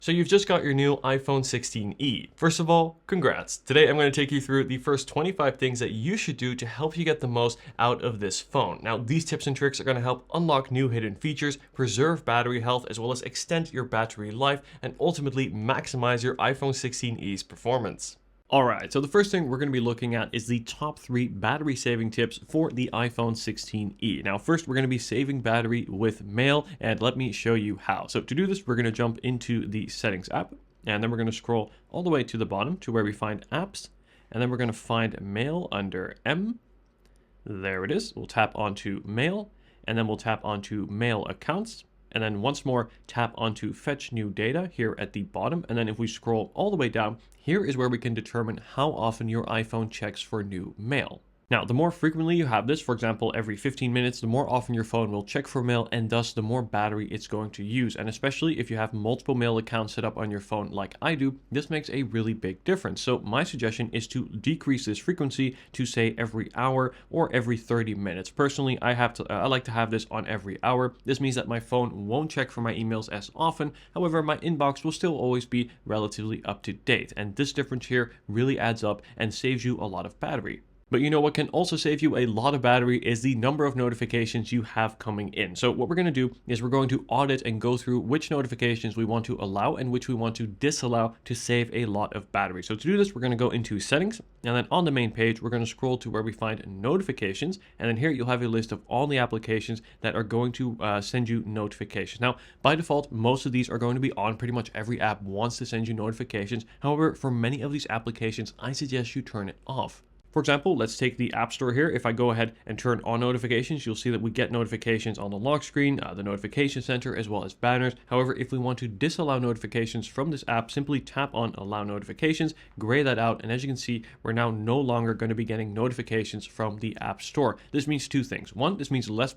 So you've just got your new iPhone 16e. First of all, congrats. Today I'm going to take you through the first 25 things that you should do to help you get the most out of this phone. Now, these tips and tricks are going to help unlock new hidden features, preserve battery health, as well as extend your battery life, and ultimately maximize your iPhone 16e's performance. Alright, so the first thing we're going to be looking at is the top 3 battery saving tips for the iPhone 16e. Now first we're going to be saving battery with Mail, and let me show you how. So to do this, we're going to jump into the Settings app, and then we're going to scroll all the way to the bottom to where we find Apps, and then we're going to find Mail under M. There it is. We'll tap onto Mail, and then we'll tap onto Mail Accounts. And then once more, tap onto Fetch New Data here at the bottom. And then if we scroll all the way down, here is where we can determine how often your iPhone checks for new mail. Now, the more frequently you have this, for example, every 15 minutes, the more often your phone will check for mail, and thus the more battery it's going to use. And especially if you have multiple mail accounts set up on your phone like I do, this makes a really big difference. So my suggestion is to decrease this frequency to say every hour or every 30 minutes. Personally, I like to have this on every hour. This means that my phone won't check for my emails as often. However, my inbox will still always be relatively up to date. And this difference here really adds up and saves you a lot of battery. But you know what can also save you a lot of battery is the number of notifications you have coming in. So what we're going to do is we're going to audit and go through which notifications we want to allow and which we want to disallow to save a lot of battery. So to do this, we're going to go into Settings, and then on the main page, we're going to scroll to where we find Notifications, and then here you'll have a list of all the applications that are going to send you notifications. Now, by default, most of these are going to be on. Pretty much every app wants to send you notifications. However, for many of these applications, I suggest you turn it off. For example, let's take the App Store here. If I go ahead and turn on notifications, you'll see that we get notifications on the lock screen, the notification center, as well as banners. However, if we want to disallow notifications from this app, simply tap on Allow Notifications, gray that out, and as you can see, we're now no longer going to be getting notifications from the App Store. This means two things. One, this means less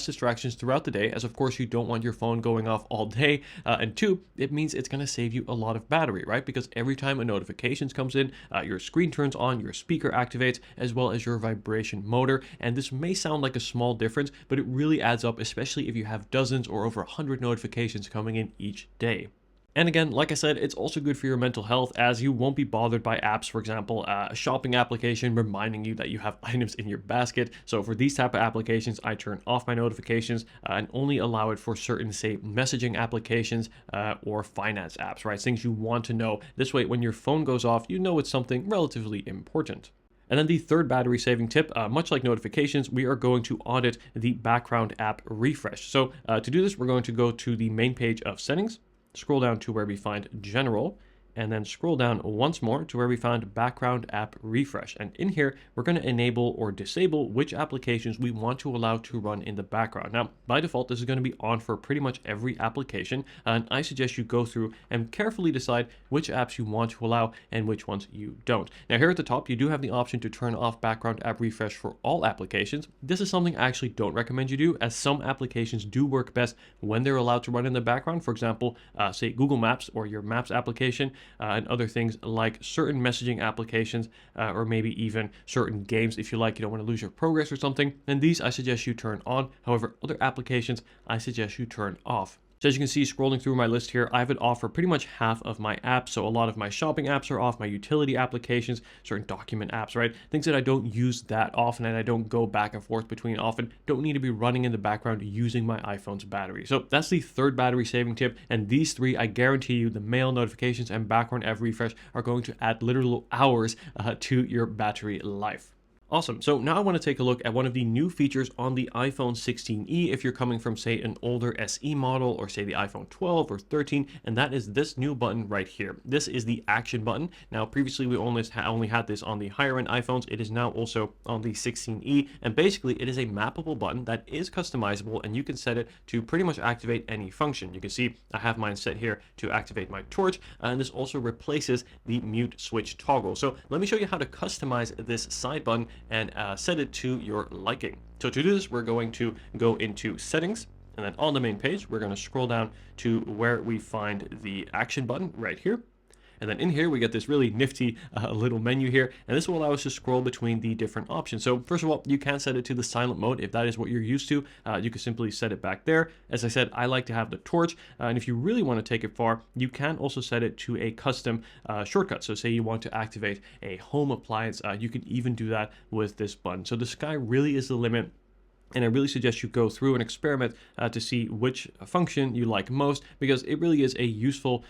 distractions throughout the day, as of course you don't want your phone going off all day. And two, it means it's going to save you a lot of battery, right? Because every time a notification comes in, your screen turns on, your speaker activates, as well as your vibration motor. And this may sound like a small difference, but it really adds up, especially if you have dozens or over 100 notifications coming in each day. And again, like I said, it's also good for your mental health, as you won't be bothered by apps, for example, a shopping application reminding you that you have items in your basket. So for these type of applications, I turn off my notifications and only allow it for certain, say, messaging applications or finance apps, right? Things you want to know. This way, when your phone goes off, you know it's something relatively important. And then the third battery saving tip, much like notifications, we are going to audit the background app refresh. So to do this, we're going to go to the main page of Settings, scroll down to where we find General, and then scroll down once more to where we found background app refresh. And in here, we're going to enable or disable which applications we want to allow to run in the background. Now, by default, this is going to be on for pretty much every application. And I suggest you go through and carefully decide which apps you want to allow and which ones you don't. Now, here at the top, you do have the option to turn off background app refresh for all applications. This is something I actually don't recommend you do, as some applications do work best when they're allowed to run in the background. For example, say Google Maps or your Maps application, and other things like certain messaging applications, or maybe even certain games. If you don't want to lose your progress or something, then these I suggest you turn on. However, other applications I suggest you turn off. So as you can see, scrolling through my list here, I have it off for pretty much half of my apps. So a lot of my shopping apps are off, my utility applications, certain document apps, right? Things that I don't use that often and I don't go back and forth between often, don't need to be running in the background using my iPhone's battery. So that's the third battery saving tip. And these three, I guarantee you, the mail, notifications, and background app refresh are going to add literal hours to your battery life. Awesome. So now I want to take a look at one of the new features on the iPhone 16e if you're coming from, say, an older SE model or say the iPhone 12 or 13, and that is this new button right here. This is the action button. Now, previously we only had this on the higher end iPhones. It is now also on the 16e, and basically it is a mappable button that is customizable, and you can set it to pretty much activate any function. You can see I have mine set here to activate my torch, and this also replaces the mute switch toggle. So let me show you how to customize this side button and set it to your liking. So to do this, we're going to go into Settings, and then on the main page, we're going to scroll down to where we find the action button right here. And then in here, we get this really nifty little menu here, and this will allow us to scroll between the different options. So first of all, you can set it to the silent mode if that is what you're used to. You can simply set it back there. As I said, I like to have the torch, and if you really want to take it far, you can also set it to a custom shortcut. So say you want to activate a home appliance, you can even do that with this button. So the sky really is the limit. And I really suggest you go through and experiment to see which function you like most, because it really is a useful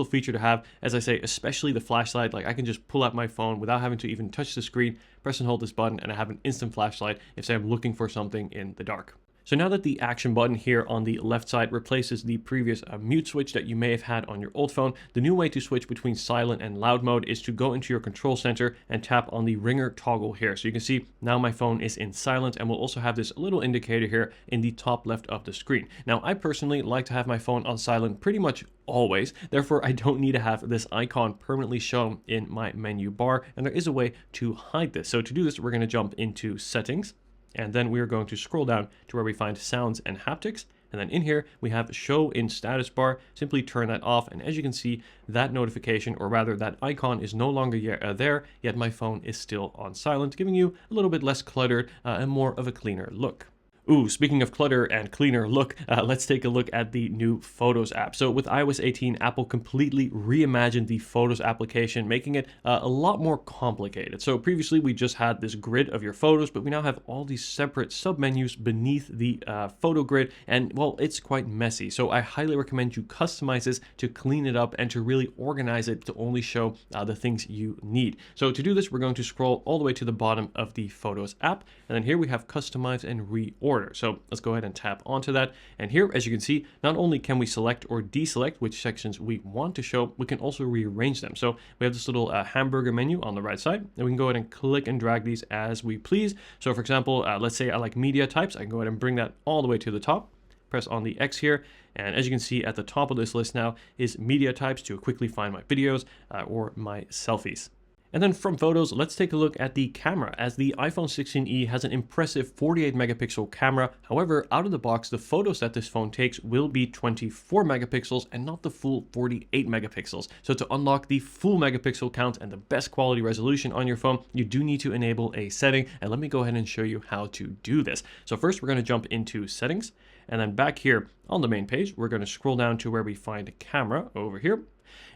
feature to have. As I say, especially the flashlight. Like, I can just pull out my phone without having to even touch the screen, press and hold this button, and I have an instant flashlight if, say, I'm looking for something in the dark. So now that the action button here on the left side replaces the previous mute switch that you may have had on your old phone, the new way to switch between silent and loud mode is to go into your control center and tap on the ringer toggle here. So you can see now my phone is in silent, and we'll also have this little indicator here in the top left of the screen. Now, I personally like to have my phone on silent pretty much always. Therefore, I don't need to have this icon permanently shown in my menu bar, and there is a way to hide this. So to do this, we're going to jump into settings. And then we are going to scroll down to where we find sounds and haptics. And then in here, we have show in status bar. Simply turn that off. And as you can see, that notification, or rather that icon, is no longer there, yet my phone is still on silent, giving you a little bit less cluttered and more of a cleaner look. Ooh, speaking of clutter and cleaner look, let's take a look at the new Photos app. So with iOS 18, Apple completely reimagined the Photos application, making it a lot more complicated. So previously, we just had this grid of your photos, but we now have all these separate submenus beneath the photo grid, and well, it's quite messy. So I highly recommend you customize this to clean it up and to really organize it to only show the things you need. So to do this, we're going to scroll all the way to the bottom of the Photos app, and then here we have customize and reorder. So let's go ahead and tap onto that. And here, as you can see, not only can we select or deselect which sections we want to show, we can also rearrange them. So we have this little hamburger menu on the right side, and we can go ahead and click and drag these as we please. So for example, let's say I like media types. I can go ahead and bring that all the way to the top, press on the X here. And as you can see at the top of this list now is media types to quickly find my videos or my selfies. And then from photos, let's take a look at the camera, as the iPhone 16e has an impressive 48 megapixel camera. However, out of the box, the photos that this phone takes will be 24 megapixels and not the full 48 megapixels. So to unlock the full megapixel count and the best quality resolution on your phone, you do need to enable a setting. And let me go ahead and show you how to do this. So first, we're going to jump into settings. And then back here on the main page, we're going to scroll down to where we find camera over here.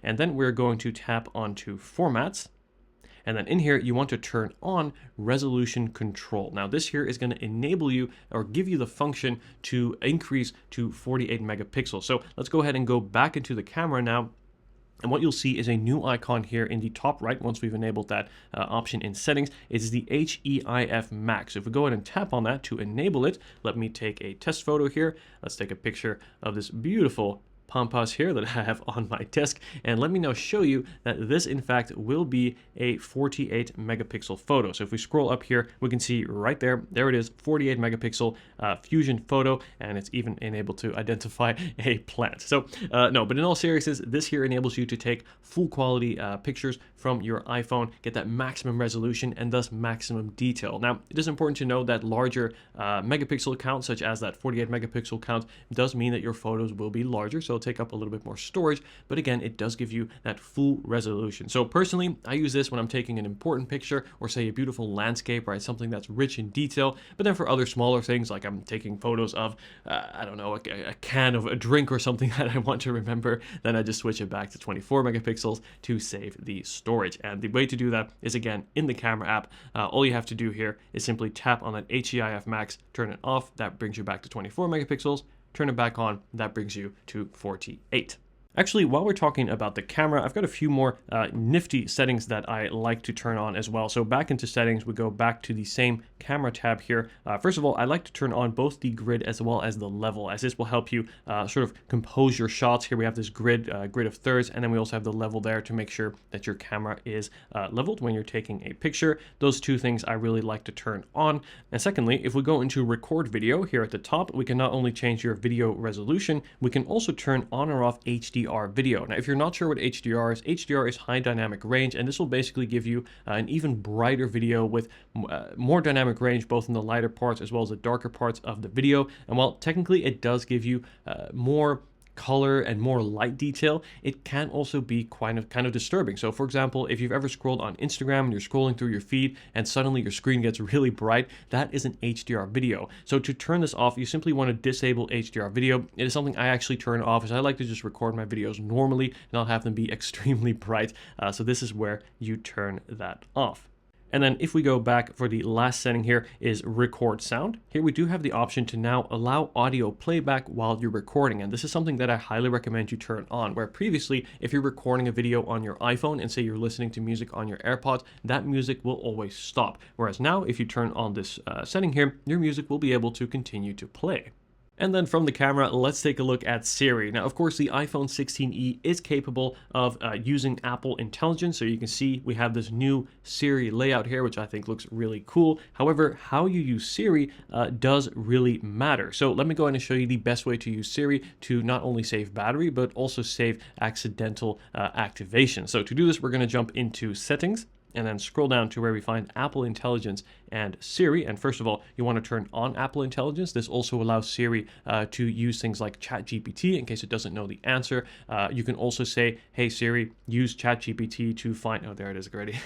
And then we're going to tap onto formats. And then in here, you want to turn on resolution control. Now this here is going to enable you or give you the function to increase to 48 megapixels. So let's go ahead and go back into the camera now. And what you'll see is a new icon here in the top right. Once we've enabled that option in settings, it's the HEIF Max. So if we go ahead and tap on that to enable it, let me take a test photo here. Let's take a picture of this beautiful Pampas here that I have on my desk, and let me now show you that this in fact will be a 48 megapixel photo. So if we scroll up here, we can see right there it is, 48 megapixel fusion photo, and it's even enabled to identify a plant. So no, but in all seriousness, this here enables you to take full quality pictures from your iPhone, get that maximum resolution and thus maximum detail. Now it is important to know that larger megapixel count, such as that 48 megapixel count, does mean that your photos will be larger, so it'll take up a little bit more storage, but again, it does give you that full resolution. So personally, I use this when I'm taking an important picture, or say a beautiful landscape, right? Something that's rich in detail. But then for other smaller things, like I'm taking photos of, I don't know, a can of a drink or something that I want to remember, then I just switch it back to 24 megapixels to save the storage. And the way to do that is, again, in the camera app. All you have to do here is simply tap on that HEIF Max, turn it off. That brings you back to 24 megapixels. Turn it back on, that brings you to 48. Actually, while we're talking about the camera, I've got a few more nifty settings that I like to turn on as well. So back into settings, we go back to the same camera tab here. First of all, I like to turn on both the grid as well as the level, as this will help you sort of compose your shots. Here we have this grid of thirds, and then we also have the level there to make sure that your camera is leveled when you're taking a picture. Those two things I really like to turn on. And secondly, if we go into record video here at the top, we can not only change your video resolution, we can also turn on or off HDR video. Now, if you're not sure what HDR is high dynamic range, and this will basically give you an even brighter video with more dynamic range, both in the lighter parts as well as the darker parts of the video. And while technically it does give you more color and more light detail, it can also be kind of disturbing. So for example, if you've ever scrolled on Instagram and you're scrolling through your feed and suddenly your screen gets really bright, that is an HDR video. So to turn this off, you simply want to disable HDR video. It is something I actually turn off, as I like to just record my videos normally and not have them be extremely bright. So this is where you turn that off. And then if we go back for the last setting here is record sound. Here we do have the option to now allow audio playback while you're recording. And this is something that I highly recommend you turn on, where previously, if you're recording a video on your iPhone and say you're listening to music on your AirPods, that music will always stop. Whereas now, if you turn on this setting here, your music will be able to continue to play. And then from the camera, let's take a look at Siri. Now, of course, the iPhone 16e is capable of using Apple Intelligence. So you can see we have this new Siri layout here, which I think looks really cool. However, how you use Siri does really matter. So let me go ahead and show you the best way to use Siri to not only save battery, but also save accidental activation. So to do this, we're going to jump into Settings and then scroll down to where we find Apple Intelligence and Siri. And first of all, you want to turn on Apple Intelligence. This also allows Siri to use things like ChatGPT in case it doesn't know the answer. You can also say, hey Siri, use ChatGPT to find, oh, there it is already.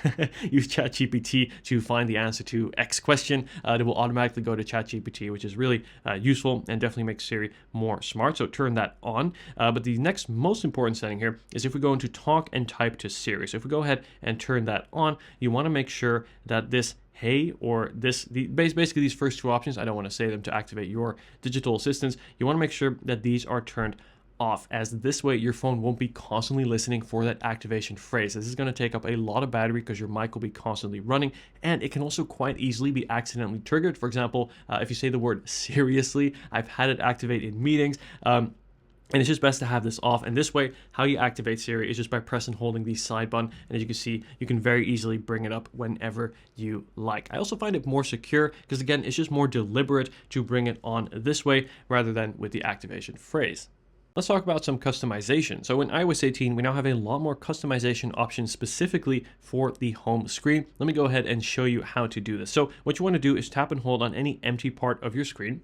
Use ChatGPT to find the answer to X question. It will automatically go to ChatGPT, which is really useful and definitely makes Siri more smart. So turn that on. But the next most important setting here is if we go into talk and type to Siri. So if we go ahead and turn that on, you want to make sure that this hey or basically these first two options, I don't want to say them to activate your digital assistants. You want to make sure that these are turned off, as this way your phone won't be constantly listening for that activation phrase. This is going to take up a lot of battery because your mic will be constantly running, and it can also quite easily be accidentally triggered. For example, if you say the word seriously, I've had it activate in meetings. And it's just best to have this off. And this way, how you activate Siri is just by pressing and holding the side button. And as you can see, you can very easily bring it up whenever you like. I also find it more secure because, again, it's just more deliberate to bring it on this way rather than with the activation phrase. Let's talk about some customization. So in iOS 18, we now have a lot more customization options specifically for the home screen. Let me go ahead and show you how to do this. So what you want to do is tap and hold on any empty part of your screen.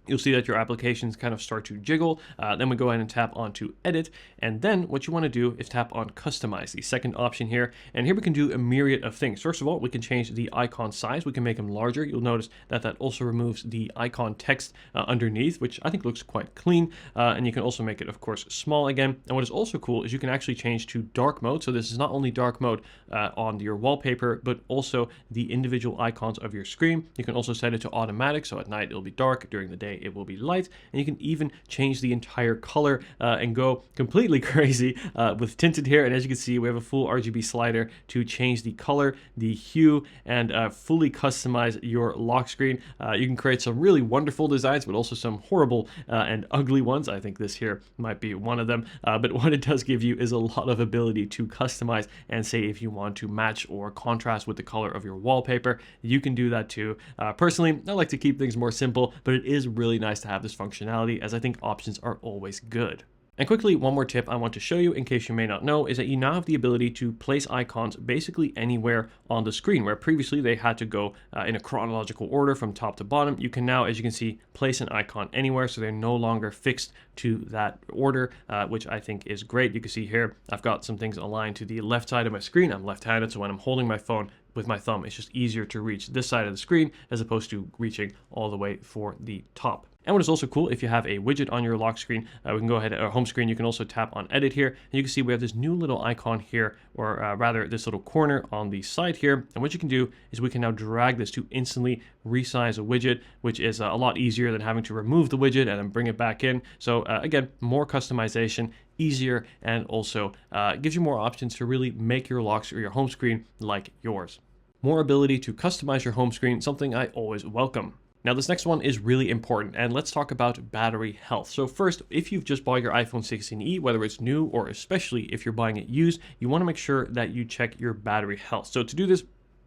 You'll see that your applications kind of start to jiggle. Then we go ahead and tap onto edit. And then what you want to do is tap on customize, the second option here. And here we can do a myriad of things. First of all, we can change the icon size. We can make them larger. You'll notice that that also removes the icon text underneath, which I think looks quite clean. And you can also make it, of course, small again. And what is also cool is you can actually change to dark mode. So this is not only dark mode on your wallpaper, but also the individual icons of your screen. You can also set it to automatic. So at night, it'll be dark. During the day, it will be light, and you can even change the entire color and go completely crazy with tinted here. And as you can see, we have a full RGB slider to change the color, the hue, and fully customize your lock screen. You can create some really wonderful designs, but also some horrible and ugly ones. I think this here might be one of them. But what it does give you is a lot of ability to customize and say if you want to match or contrast with the color of your wallpaper, you can do that too. Personally, I like to keep things more simple, but it is really nice to have this functionality, as I think options are always good. And quickly, one more tip I want to show you in case you may not know is that you now have the ability to place icons basically anywhere on the screen, where previously they had to go in a chronological order from top to bottom. You can now, as you can see, place an icon anywhere, so they're no longer fixed to that order, which I think is great. You can see here, I've got some things aligned to the left side of my screen. I'm left-handed, so when I'm holding my phone with my thumb, it's just easier to reach this side of the screen as opposed to reaching all the way for the top. And what is also cool, if you have a widget on your lock screen, we can go ahead, or home screen, you can also tap on edit here. And you can see we have this new little icon here, or rather this little corner on the side here. And what you can do is we can now drag this to instantly resize a widget, which is a lot easier than having to remove the widget and then bring it back in. So again, more customization, easier, and also gives you more options to really make your locks or your home screen like yours. More ability to customize your home screen, something I always welcome. Now this next one is really important, and let's talk about battery health. So first, if you've just bought your iPhone 16e, whether it's new or especially if you're buying it used, you want to make sure that you check your battery health. So to do this,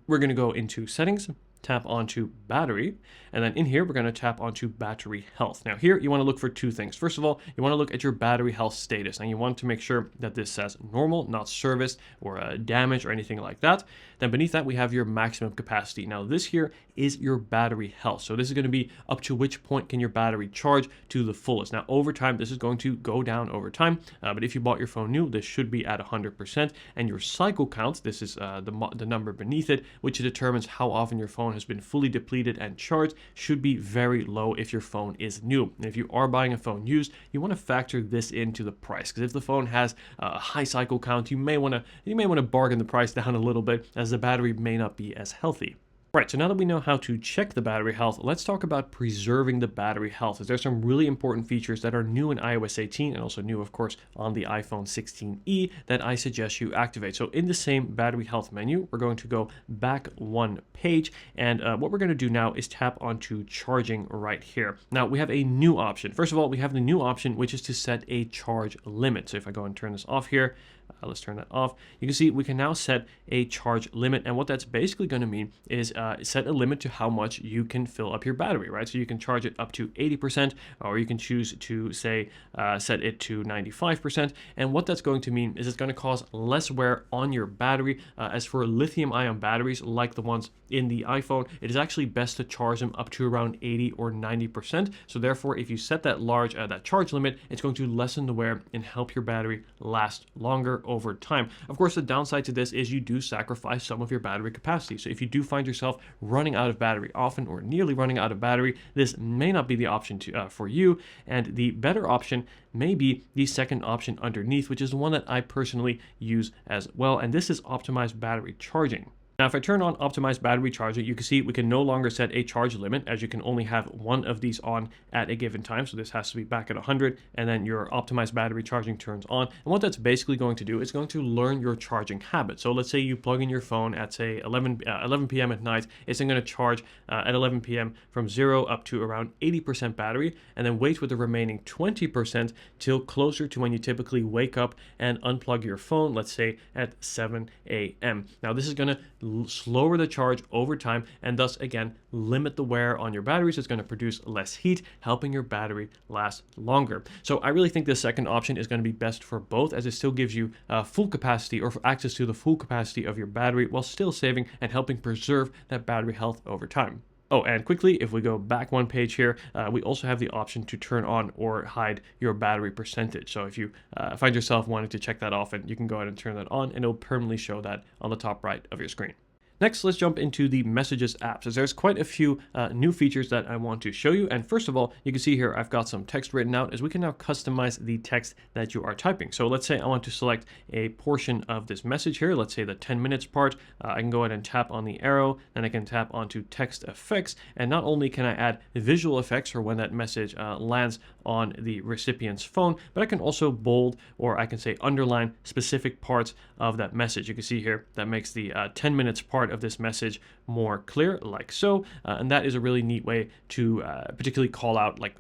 we're going to go into settings, tap onto battery, and then in here, we're going to tap onto battery health. Now here, you want to look for two things. First of all, you want to look at your battery health status, and you want to make sure that this says normal, not serviced or damaged or anything like that. Then beneath that, we have your maximum capacity. Now this here is your battery health. So this is going to be up to which point can your battery charge to the fullest. Now over time, this is going to go down over time, but if you bought your phone new, this should be at 100%, and your cycle count, this is the number beneath it, which determines how often your phone has been fully depleted and charged, should be very low if your phone is new. And if you are buying a phone used, you want to factor this into the price, because if the phone has a high cycle count, you may want to bargain the price down a little bit, as the battery may not be as healthy. Right, so now that we know how to check the battery health, let's talk about preserving the battery health, as there's some really important features that are new in iOS 18 and also new, of course, on the iPhone 16e that I suggest you activate. So in the same battery health menu, we're going to go back one page, and what we're going to do now is tap onto charging right here. Now we have a new option. First of all, we have the new option, which is to set a charge limit. So if I go and turn this off here, let's turn that off. You can see we can now set a charge limit, and what that's basically going to mean is set a limit to how much you can fill up your battery, right? So you can charge it up to 80%, or you can choose to say set it to 95%. And what that's going to mean is it's going to cause less wear on your battery. As for lithium-ion batteries like the ones in the iPhone, it is actually best to charge them up to around 80 or 90%. So therefore, if you set that that charge limit, it's going to lessen the wear and help your battery last longer over time. Of course, the downside to this is you do sacrifice some of your battery capacity. So if you do find yourself running out of battery often or nearly running out of battery, this may not be the option for you. And the better option may be the second option underneath, which is the one that I personally use as well. And this is optimized battery charging. Now, if I turn on optimized battery charging, you can see we can no longer set a charge limit, as you can only have one of these on at a given time. So this has to be back at 100, and then your optimized battery charging turns on. And what that's basically going to do is going to learn your charging habit. So let's say you plug in your phone at, say, 11 p.m. at night. It's then going to charge at 11 p.m. from 0 up to around 80% battery, and then wait with the remaining 20% till closer to when you typically wake up and unplug your phone, let's say at 7 a.m. Now, this is going to slower the charge over time, and thus again limit the wear on your batteries. It's going to produce less heat, helping your battery last longer. So I really think this second option is going to be best for both, as it still gives you full capacity or access to the full capacity of your battery while still saving and helping preserve that battery health over time. Oh, and quickly, if we go back one page here, we also have the option to turn on or hide your battery percentage. So if you find yourself wanting to check that off, and you can go ahead and turn that on, and it'll permanently show that on the top right of your screen. Next, let's jump into the Messages apps, as there's quite a few new features that I want to show you. And first of all, you can see here I've got some text written out, as we can now customize the text that you are typing. So let's say I want to select a portion of this message here, let's say the 10 minutes part. I can go ahead and tap on the arrow, then I can tap onto text effects, and not only can I add visual effects for when that message lands on the recipient's phone, but I can also bold, or I can say underline specific parts of that message. You can see here that makes the 10 minutes part of this message more clear, like so, and that is a really neat way to particularly call out like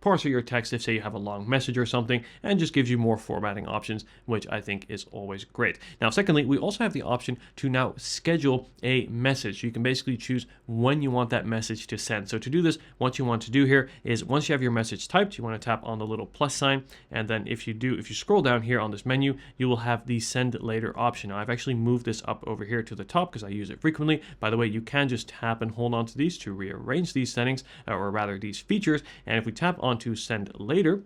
parts of your text if, say, you have a long message or something, and just gives you more formatting options, which I think is always great. Now, secondly, we also have the option to now schedule a message. You can basically choose when you want that message to send. So to do this, what you want to do here is, once you have your message typed, you want to tap on the little plus sign, and then if you scroll down here on this menu, you will have the send later option. Now, I've actually moved this up over here to the top because I use it frequently. By the way, you can just tap and hold on to these to rearrange these settings, or rather these features, and if we tap on to send later,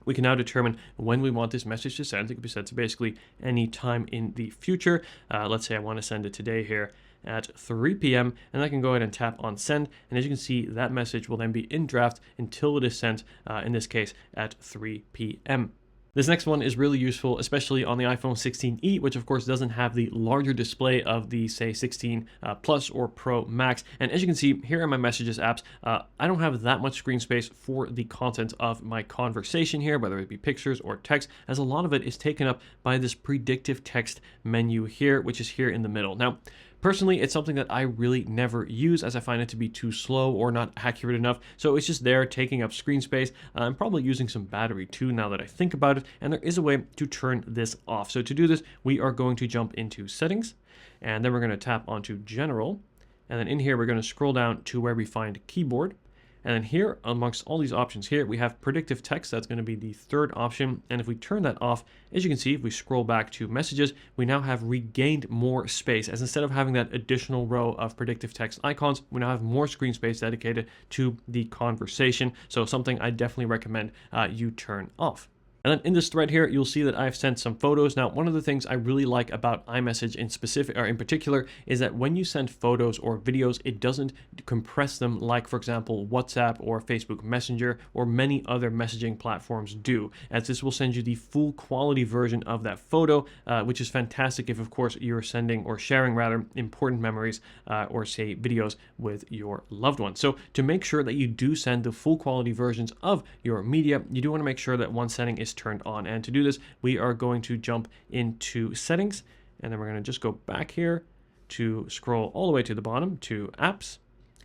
we can now determine when we want this message to send. It can be set to basically any time in the future. Let's say I want to send it today here at 3 p.m. and I can go ahead and tap on send, and as you can see, that message will then be in draft until it is sent, in this case at 3 p.m. This next one is really useful, especially on the iPhone 16e, which of course doesn't have the larger display of the, say, 16 Plus or Pro Max. And as you can see here in my Messages apps, I don't have that much screen space for the content of my conversation here, whether it be pictures or text, as a lot of it is taken up by this predictive text menu here, which is here in the middle. Now, personally, it's something that I really never use, as I find it to be too slow or not accurate enough. So it's just there taking up screen space. I'm probably using some battery too, now that I think about it. And there is a way to turn this off. So to do this, we are going to jump into settings, and then we're going to tap onto general. And then in here, we're going to scroll down to where we find keyboard. And then here, amongst all these options here, we have predictive text. That's going to be the third option. And if we turn that off, as you can see, if we scroll back to messages, we now have regained more space. As instead of having that additional row of predictive text icons, we now have more screen space dedicated to the conversation. So something I definitely recommend you turn off. And then in this thread here, you'll see that I've sent some photos. Now, one of the things I really like about iMessage in particular is that when you send photos or videos, it doesn't compress them like, for example, WhatsApp or Facebook Messenger or many other messaging platforms do, as this will send you the full quality version of that photo, which is fantastic if, of course, you're sending or sharing rather important memories or say videos with your loved ones. So to make sure that you do send the full quality versions of your media, you do want to make sure that one setting is turned on. And to do this, we are going to jump into settings, and then we're going to just go back here to scroll all the way to the bottom to apps,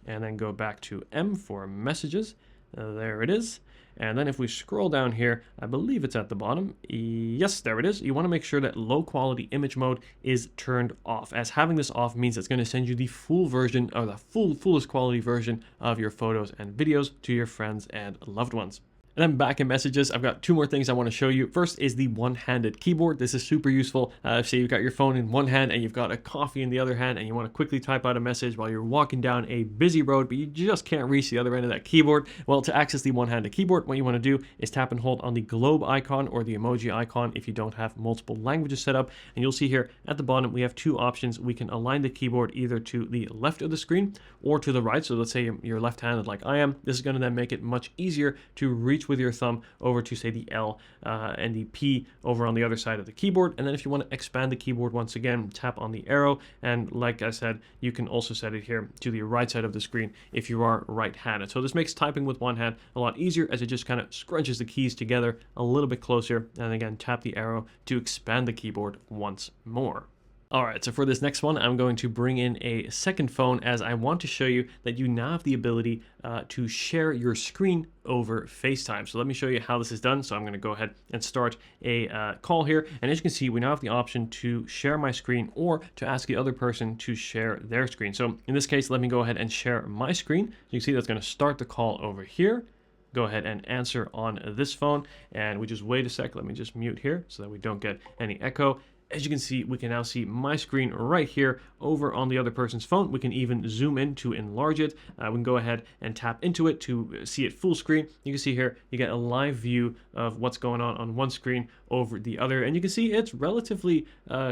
and then go back to M for messages. There it is. And then if we scroll down here, I believe it's at the bottom. Yes, there it is. You want to make sure that low quality image mode is turned off, as having this off means it's going to send you the full version or the fullest quality version of your photos and videos to your friends and loved ones. And then back in messages, I've got two more things I want to show you. First is the one-handed keyboard. This is super useful. Say you've got your phone in one hand and you've got a coffee in the other hand, and you want to quickly type out a message while you're walking down a busy road, but you just can't reach the other end of that keyboard. Well, to access the one-handed keyboard, what you want to do is tap and hold on the globe icon or the emoji icon if you don't have multiple languages set up. And you'll see here at the bottom, we have two options. We can align the keyboard either to the left of the screen or to the right. So let's say you're left-handed like I am. This is going to then make it much easier to reach with your thumb over to say the L and the P over on the other side of the keyboard. And then if you want to expand the keyboard once again, tap on the arrow. And like I said, you can also set it here to the right side of the screen if you are right-handed. So this makes typing with one hand a lot easier, as it just kind of scrunches the keys together a little bit closer. And again, tap the arrow to expand the keyboard once more. All right, so for this next one, I'm going to bring in a second phone, as I want to show you that you now have the ability to share your screen over FaceTime. So let me show you how this is done. So I'm going to go ahead and start a call here. And as you can see, we now have the option to share my screen or to ask the other person to share their screen. So in this case, let me go ahead and share my screen. You can see that's going to start the call over here. Go ahead and answer on this phone. And we just wait a sec. Let me just mute here so that we don't get any echo. As you can see, we can now see my screen right here over on the other person's phone. We can even zoom in to enlarge it. We can go ahead and tap into it to see it full screen. You can see here, you get a live view of what's going on one screen over the other. And you can see it's relatively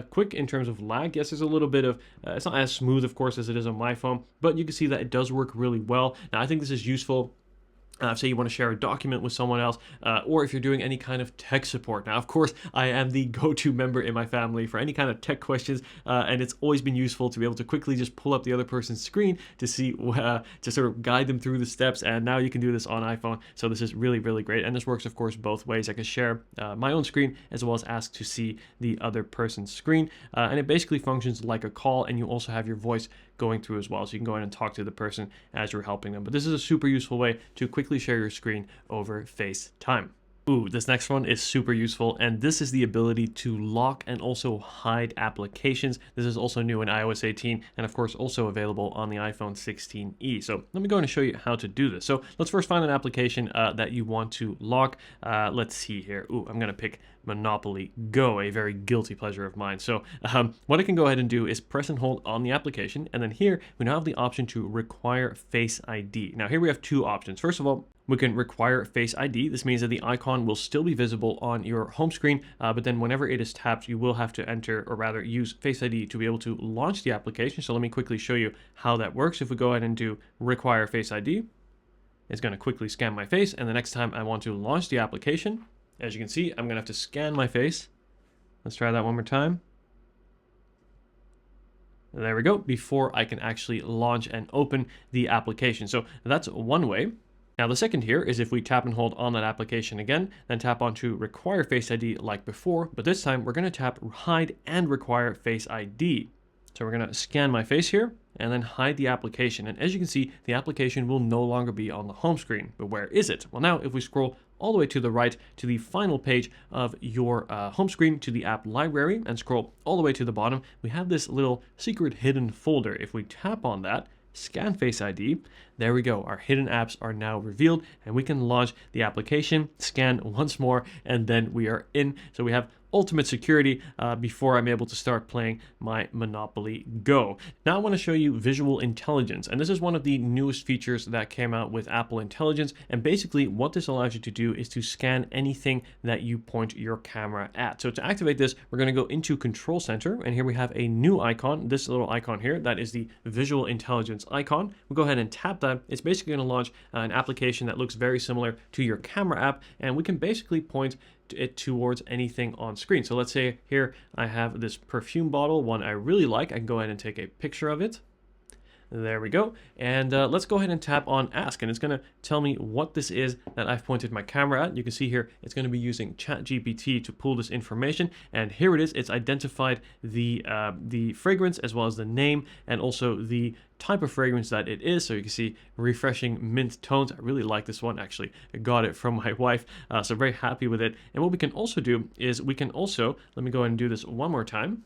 quick in terms of lag. Yes, there's a little bit of, it's not as smooth, of course, as it is on my phone, but you can see that it does work really well. Now, I think this is useful. Say you want to share a document with someone else, or if you're doing any kind of tech support. Now, of course, I am the go-to member in my family for any kind of tech questions, and it's always been useful to be able to quickly just pull up the other person's screen to see, to sort of guide them through the steps. And now you can do this on iPhone. So this is really, really great. And this works, of course, both ways. I can share my own screen as well as ask to see the other person's screen. And it basically functions like a call, and you also have your voice going through as well. So you can go ahead and talk to the person as you're helping them. But this is a super useful way to quickly share your screen over FaceTime. Ooh, this next one is super useful, and this is the ability to lock and also hide applications. This is also new in iOS 18, and of course also available on the iPhone 16e. So let me go ahead and show you how to do this. So let's first find an application that you want to lock. Let's see here. Ooh, I'm gonna pick Monopoly Go, a very guilty pleasure of mine. So what I can go ahead and do is press and hold on the application, and then here we now have the option to require Face ID. Now here we have two options. First of all, we can require Face ID. This means that the icon will still be visible on your home screen, but then whenever it is tapped, you will have to enter, or rather use Face ID to be able to launch the application. So let me quickly show you how that works. If we go ahead and do require Face ID, it's going to quickly scan my face, and the next time I want to launch the application, as you can see, I'm going to have to scan my face. Let's try that one more time. There we go, before I can actually launch and open the application. So that's one way. Now the second here is if we tap and hold on that application again, then tap onto require Face ID like before, but this time we're going to tap hide and require Face ID. So we're going to scan my face here and then hide the application. And as you can see, the application will no longer be on the home screen. But where is it? Well, now if we scroll all the way to the right to the final page of your home screen, to the app library, and scroll all the way to the bottom, we have this little secret hidden folder. If we tap on that, scan Face ID. There we go. Our hidden apps are now revealed and we can launch the application, scan once more, and then we are in. So we have ultimate security before I'm able to start playing my Monopoly Go. Now I want to show you visual intelligence, and this is one of the newest features that came out with Apple Intelligence. And basically what this allows you to do is to scan anything that you point your camera at. So to activate this, we're going to go into Control Center, and here we have a new icon, this little icon here, that is the visual intelligence icon. We'll go ahead and tap that. It's basically going to launch an application that looks very similar to your camera app, and we can basically point it towards anything on screen. So let's say here I have this perfume bottle, one I really like. I can go ahead and take a picture of it. There we go. And let's go ahead and tap on Ask, and it's going to tell me what this is that I've pointed my camera at. You can see here it's going to be using ChatGPT to pull this information, and here it is. It's identified the fragrance as well as the name and also the type of fragrance that it is. So you can see refreshing mint tones. I really like this one. Actually, I got it from my wife, so very happy with it. And what we can also do is we can also, let me go ahead and do this one more time.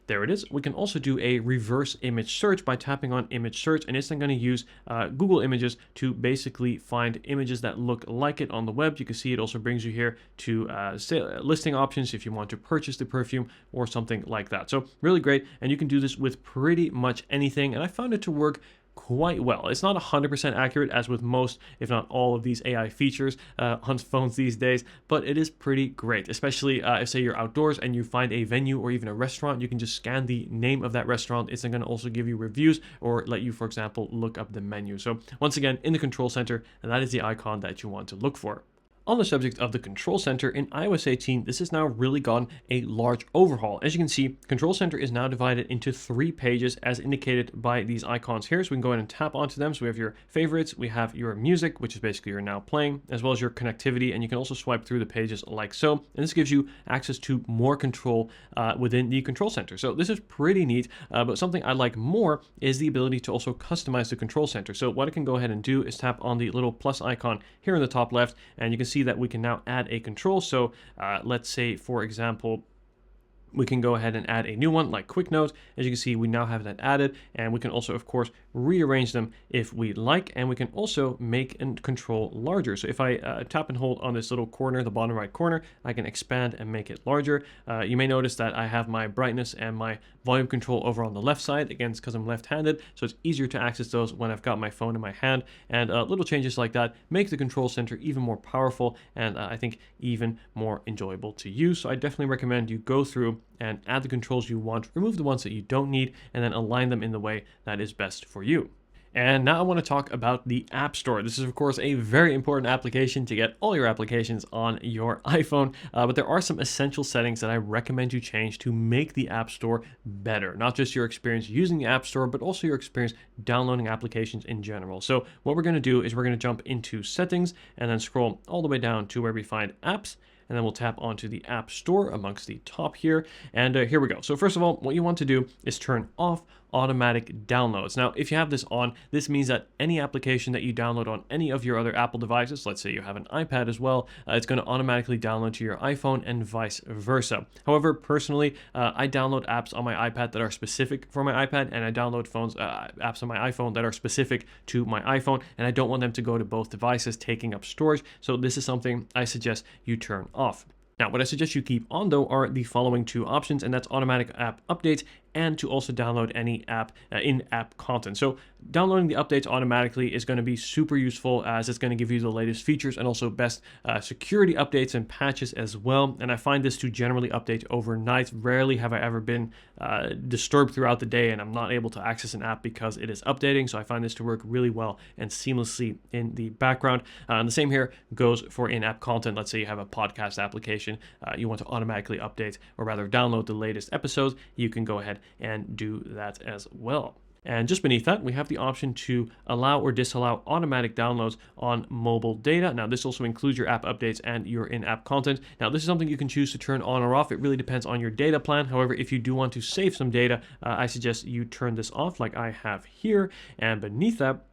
There it is. We can also do a reverse image search by tapping on image search, and it's then going to use Google Images to basically find images that look like it on the web. You can see it also brings you here to listing options if you want to purchase the perfume or something like that. So really great, and you can do this with pretty much anything, and I found it to work quite well. It's not 100% accurate as with most, if not all, of these AI features on phones these days, but it is pretty great, especially if say you're outdoors and you find a venue or even a restaurant. You can just scan the name of that restaurant. It's then going to also give you reviews or let you, for example, look up the menu. So once again, in the Control Center, and that is the icon that you want to look for. On the subject of the Control Center, in iOS 18, this has now really gotten a large overhaul. As you can see, Control Center is now divided into 3 pages as indicated by these icons here. So we can go ahead and tap onto them. So we have your favorites, we have your music, which is basically your now playing, as well as your connectivity. And you can also swipe through the pages like so. And this gives you access to more control within the Control Center. So this is pretty neat, but something I like more is the ability to also customize the Control Center. So what I can go ahead and do is tap on the little plus icon here in the top left, and you can see that we can now add a control. So let's say, for example, we can go ahead and add a new one like Quick Note. As you can see, we now have that added, and we can also, of course, rearrange them if we like, and we can also make and control larger. So if I tap and hold on this little corner, the bottom right corner, I can expand and make it larger. You may notice that I have my brightness and my volume control over on the left side, again, because I'm left-handed, so it's easier to access those when I've got my phone in my hand. And little changes like that make the Control Center even more powerful and I think even more enjoyable to use. So I definitely recommend you go through and add the controls you want, remove the ones that you don't need, and then align them in the way that is best for you. And now I want to talk about the App Store. This is, of course, a very important application to get all your applications on your iPhone, but there are some essential settings that I recommend you change to make the App Store better. Not just your experience using the App Store, but also your experience downloading applications in general. So what we're going to do is we're going to jump into Settings and then scroll all the way down to where we find Apps. And then we'll tap onto the App Store amongst the top here. And here we go. So first of all, what you want to do is turn off automatic downloads. Now, if you have this on, this means that any application that you download on any of your other Apple devices, let's say you have an iPad as well, it's going to automatically download to your iPhone and vice versa. However, personally, I download apps on my iPad that are specific for my iPad, and I download apps on my iPhone that are specific to my iPhone, and I don't want them to go to both devices, taking up storage. So this is something I suggest you turn off. Now, what I suggest you keep on, though, are the following 2 options, and that's automatic app updates and to also download any app in-app content. So downloading the updates automatically is going to be super useful, as it's going to give you the latest features and also best security updates and patches as well. And I find this to generally update overnight. Rarely have I ever been disturbed throughout the day and I'm not able to access an app because it is updating. So I find this to work really well and seamlessly in the background. And the same here goes for in-app content. Let's say you have a podcast application, you want to automatically update or rather download the latest episodes, you can go ahead and do that as well. And just beneath that, we have the option to allow or disallow automatic downloads on mobile data. Now, this also includes your app updates and your in-app content. Now, this is something you can choose to turn on or off. It really depends on your data plan. However, if you do want to save some data, I suggest you turn this off like I have here. And beneath that,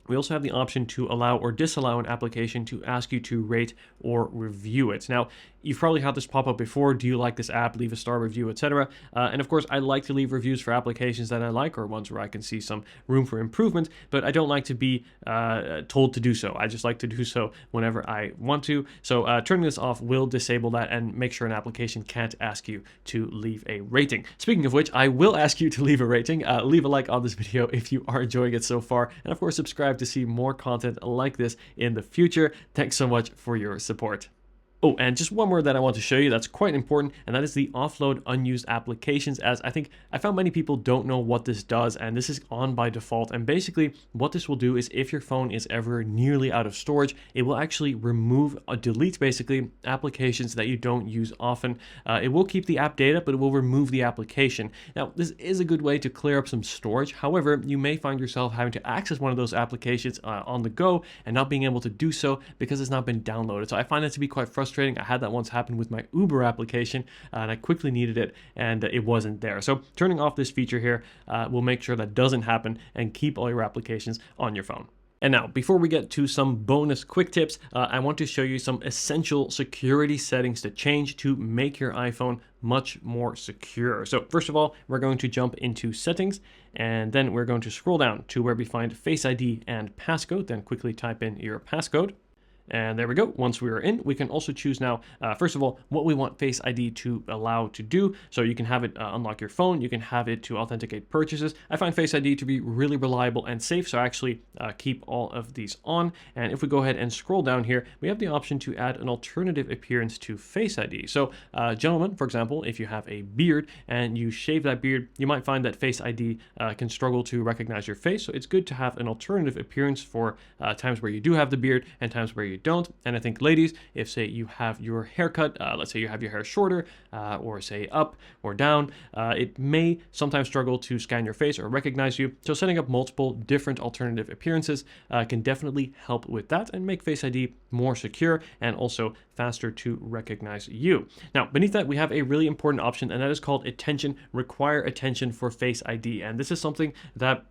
We also have the option to allow or disallow an application to ask you to rate or review it. Now, you've probably had this pop up before. Do you like this app? Leave a star review, etc. And of course, I like to leave reviews for applications that I like or ones where I can see some room for improvement, but I don't like to be told to do so. I just like to do so whenever I want to. So turning this off will disable that and make sure an application can't ask you to leave a rating. Speaking of which, I will ask you to leave a rating. Leave a like on this video if you are enjoying it so far. And of course, subscribe to see more content like this in the future. Thanks so much for your support. Oh, and just one more that I want to show you that's quite important, and that is the offload unused applications, as I found many people don't know what this does, and this is on by default. And basically what this will do is if your phone is ever nearly out of storage, it will actually remove or delete basically applications that you don't use often. It will keep the app data, but it will remove the application. Now, this is a good way to clear up some storage. However, you may find yourself having to access one of those applications on the go and not being able to do so because it's not been downloaded. So I find that to be quite frustrating. I had that once happen with my Uber application, and I quickly needed it, and it wasn't there. So turning off this feature here will make sure that doesn't happen and keep all your applications on your phone. And now, before we get to some bonus quick tips, I want to show you some essential security settings to change to make your iPhone much more secure. So first of all, we're going to jump into settings, and then we're going to scroll down to where we find Face ID and passcode, then quickly type in your passcode. And there we go. Once we are in, we can also choose now, first of all, what we want Face ID to allow to do. So you can have it unlock your phone. You can have it to authenticate purchases. I find Face ID to be really reliable and safe, so I actually keep all of these on. And if we go ahead and scroll down here, we have the option to add an alternative appearance to Face ID. So gentlemen, for example, if you have a beard and you shave that beard, you might find that Face ID can struggle to recognize your face. So it's good to have an alternative appearance for times where you do have the beard and times where you don't. And I think ladies, if say you have your haircut, let's say you have your hair shorter or say up or down, it may sometimes struggle to scan your face or recognize you. So setting up multiple different alternative appearances can definitely help with that and make Face ID more secure and also faster to recognize you. Now, beneath that, we have a really important option, and that is called attention, require attention for Face ID. And this is something that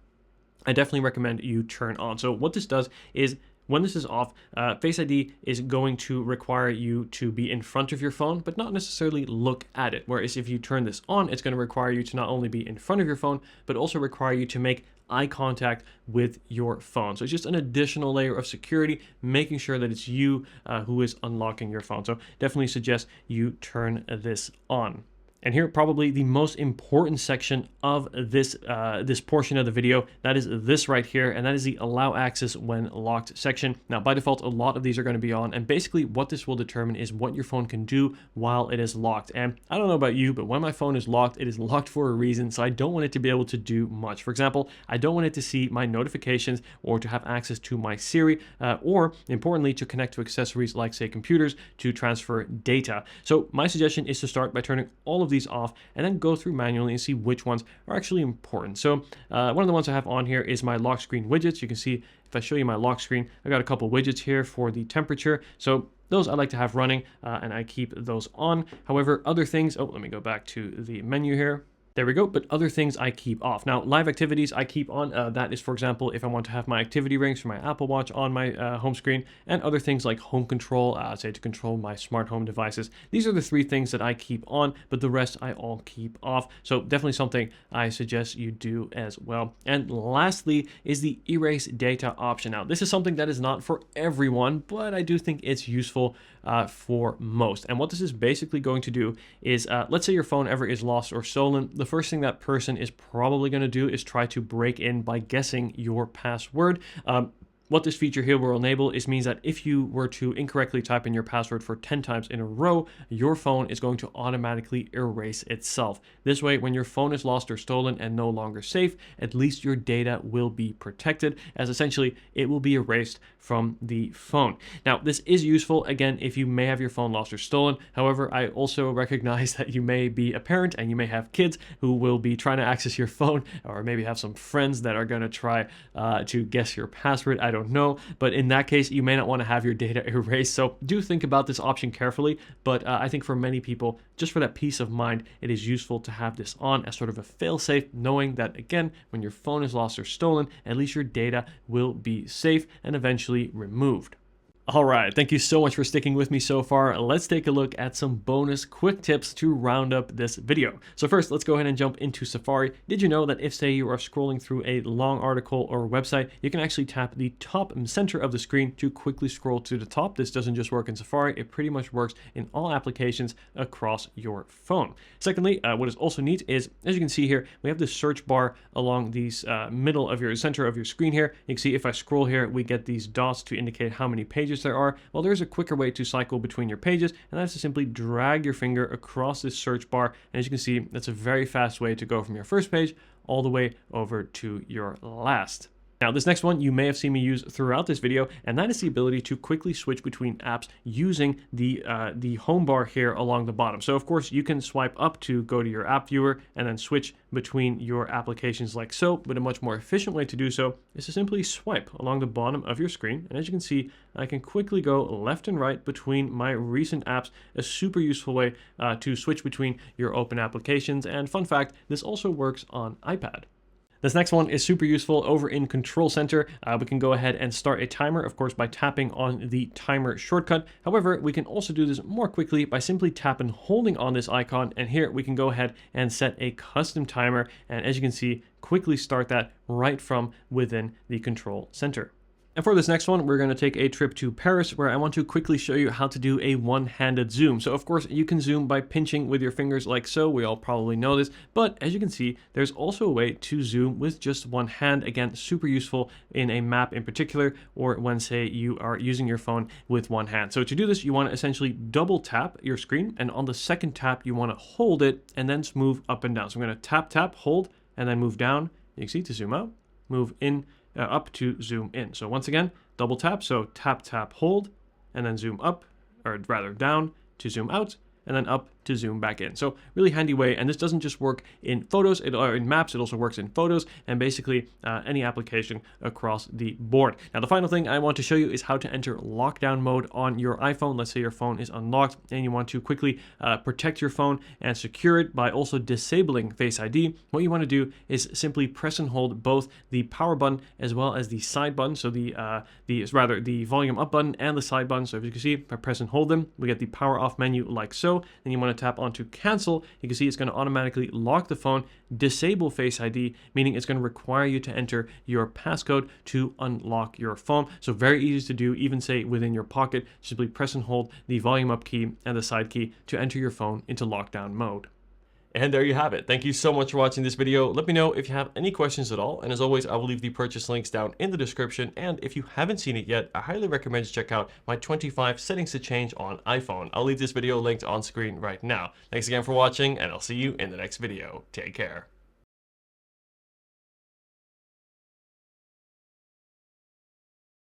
I definitely recommend you turn on. So what this does is when this is off, Face ID is going to require you to be in front of your phone, but not necessarily look at it. Whereas if you turn this on, it's going to require you to not only be in front of your phone, but also require you to make eye contact with your phone. So it's just an additional layer of security, making sure that it's you who is unlocking your phone. So definitely suggest you turn this on. And here, probably the most important section of this this portion of the video, that is this right here, and that is the allow access when locked section. Now, by default, a lot of these are going to be on, and basically what this will determine is what your phone can do while it is locked. And I don't know about you, but when my phone is locked, it is locked for a reason, so I don't want it to be able to do much. For example, I don't want it to see my notifications or to have access to my Siri, or importantly, to connect to accessories like, say, computers to transfer data. So my suggestion is to start by turning all of these off and then go through manually and see which ones are actually important. So one of the ones I have on here is my lock screen widgets. You can see if I show you my lock screen, I got a couple widgets here for the temperature. So those I like to have running and I keep those on. However, other things, let me go back to the menu here. There we go, but other things I keep off. Now, live activities I keep on. That is, for example, if I want to have my activity rings for my Apple Watch on my home screen, and other things like home control, say to control my smart home devices. These are the three things that I keep on, but the rest I all keep off. So definitely something I suggest you do as well. And lastly is the erase data option. Now, this is something that is not for everyone, but I do think it's useful for most. And what this is basically going to do is, let's say your phone ever is lost or stolen, the first thing that person is probably going to do is try to break in by guessing your password. What this feature here will enable means that if you were to incorrectly type in your password for 10 times in a row, your phone is going to automatically erase itself. This way, when your phone is lost or stolen and no longer safe, at least your data will be protected, as essentially it will be erased from the phone. Now, this is useful, again, if you may have your phone lost or stolen. However, I also recognize that you may be a parent and you may have kids who will be trying to access your phone, or maybe have some friends that are going to try to guess your password. I don't don't know. But in that case, you may not want to have your data erased. So do think about this option carefully. But I think for many people, just for that peace of mind, it is useful to have this on as sort of a fail-safe, knowing that, again, when your phone is lost or stolen, at least your data will be safe and eventually removed. All right, thank you so much for sticking with me so far. Let's take a look at some bonus quick tips to round up this video. So first, let's go ahead and jump into Safari. Did you know that if, say, you are scrolling through a long article or website, you can actually tap the top center of the screen to quickly scroll to the top? This doesn't just work in Safari, it pretty much works in all applications across your phone. Secondly, what is also neat is, as you can see here, we have this search bar along the middle of your center of your screen here. You can see if I scroll here, we get these dots to indicate how many pages there are. Well, there's a quicker way to cycle between your pages, and that's to simply drag your finger across this search bar. And as you can see, that's a very fast way to go from your first page all the way over to your last. Now, this next one you may have seen me use throughout this video, and that is the ability to quickly switch between apps using the home bar here along the bottom. So of course you can swipe up to go to your app viewer and then switch between your applications like so, but a much more efficient way to do so is to simply swipe along the bottom of your screen. And as you can see, I can quickly go left and right between my recent apps, a super useful way to switch between your open applications. And fun fact, this also works on iPad. This next one is super useful over in Control Center. We can go ahead and start a timer, of course, by tapping on the timer shortcut. However, we can also do this more quickly by simply tapping and holding on this icon. And here we can go ahead and set a custom timer. And as you can see, quickly start that right from within the Control Center. And for this next one, we're going to take a trip to Paris, where I want to quickly show you how to do a one-handed zoom. So of course you can zoom by pinching with your fingers like so. We all probably know this, but as you can see, there's also a way to zoom with just one hand. Again, super useful in a map in particular, or when, say, you are using your phone with one hand. So to do this, you want to essentially double tap your screen, and on the second tap, you want to hold it and then move up and down. So I'm going to tap, tap, hold, and then move down. You can see to zoom out, move in, up to zoom in. So once again, double tap, so tap, tap, hold, and then zoom up, or rather down to zoom out, and then up to zoom back in. So really handy way, and this doesn't just work in photos, or in maps, it also works in photos, and basically any application across the board. Now the final thing I want to show you is how to enter lockdown mode on your iPhone. Let's say your phone is unlocked and you want to quickly protect your phone and secure it by also disabling Face ID. What you want to do is simply press and hold both the power button as well as the side button, so the volume up button and the side button. So if you can see, if I press and hold them, we get the power off menu like so. Then you want to tap onto cancel. You can see it's going to automatically lock the phone, disable Face ID, meaning it's going to require you to enter your passcode to unlock your phone. So very easy to do, even say within your pocket. Simply press and hold the volume up key and the side key to enter your phone into lockdown mode. And there you have it. Thank you so much for watching this video. Let me know if you have any questions at all. And as always, I will leave the purchase links down in the description. And if you haven't seen it yet, I highly recommend you check out my 25 settings to change on iPhone. I'll leave this video linked on screen right now. Thanks again for watching, and I'll see you in the next video. Take care.